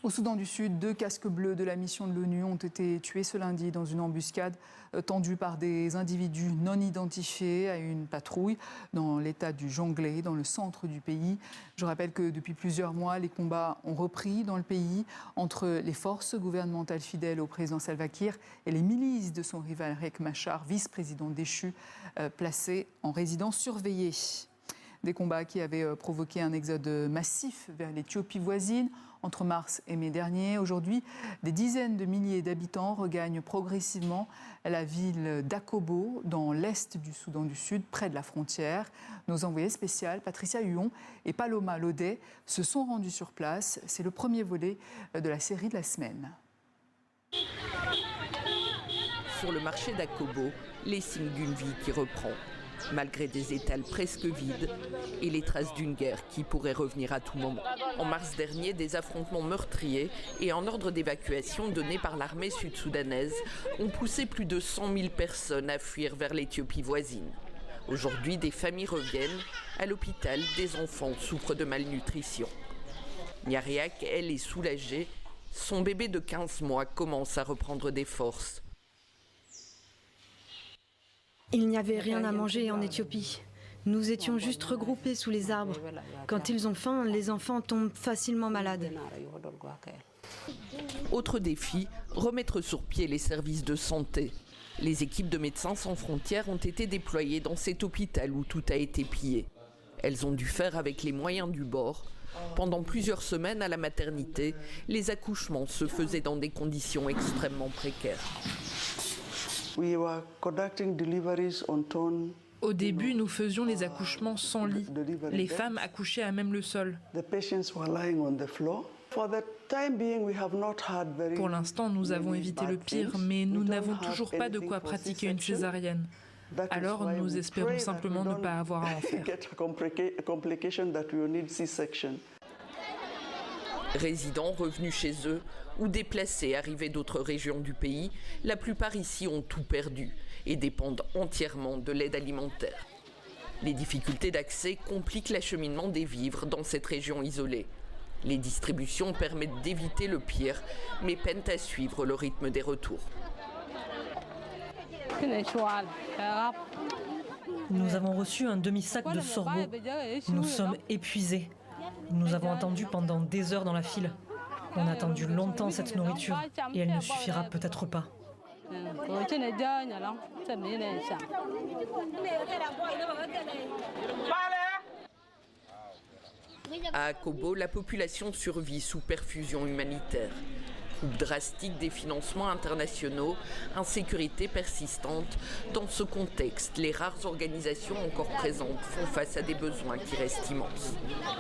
Au Soudan du Sud, 2 casques bleus de la mission de l'ONU ont été tués ce lundi dans une embuscade tendue par des individus non identifiés à une patrouille dans l'état du Jonglei, dans le centre du pays. Je rappelle que depuis plusieurs mois, les combats ont repris dans le pays entre les forces gouvernementales fidèles au président Salva Kiir et les milices de son rival Riek Machar, vice-président déchu, placé en résidence surveillée. Des combats qui avaient provoqué un exode massif vers l'Éthiopie voisine entre mars et mai dernier. Aujourd'hui, des dizaines de milliers d'habitants regagnent progressivement la ville d'Akobo, dans l'est du Soudan du Sud, près de la frontière. Nos envoyés spéciales, Patricia Huon et Paloma Lodé, se sont rendus sur place. C'est le premier volet de la série de la semaine. Sur le marché d'Akobo, les signes d'une vie qui reprend. Malgré des étals presque vides et les traces d'une guerre qui pourrait revenir à tout moment. En mars dernier, des affrontements meurtriers et un ordre d'évacuation donné par l'armée sud-soudanaise ont poussé plus de 100 000 personnes à fuir vers l'Éthiopie voisine. Aujourd'hui, des familles reviennent. À l'hôpital, des enfants souffrent de malnutrition. Nyariak, elle, est soulagée. Son bébé de 15 mois commence à reprendre des forces. Il n'y avait rien à manger en Éthiopie. Nous étions juste regroupés sous les arbres. Quand ils ont faim, les enfants tombent facilement malades. Autre défi, remettre sur pied les services de santé. Les équipes de Médecins sans frontières ont été déployées dans cet hôpital où tout a été pillé. Elles ont dû faire avec les moyens du bord. Pendant plusieurs semaines à la maternité, les accouchements se faisaient dans des conditions extrêmement précaires. Au début, nous faisions les accouchements sans lit. Les femmes accouchaient à même le sol. Pour l'instant, nous avons évité le pire, mais nous n'avons toujours pas de quoi pratiquer une césarienne. Alors, nous espérons simplement ne pas avoir à en faire. Résidents revenus chez eux ou déplacés arrivés d'autres régions du pays, la plupart ici ont tout perdu et dépendent entièrement de l'aide alimentaire. Les difficultés d'accès compliquent l'acheminement des vivres dans cette région isolée. Les distributions permettent d'éviter le pire, mais peinent à suivre le rythme des retours. Nous avons reçu un demi-sac de sorgho. Nous sommes épuisés. Nous avons attendu pendant des heures dans la file. On a attendu longtemps cette nourriture et elle ne suffira peut-être pas. À Akobo, la population survit sous perfusion humanitaire. Coupe drastique des financements internationaux, insécurité persistante. Dans ce contexte, les rares organisations encore présentes font face à des besoins qui restent immenses.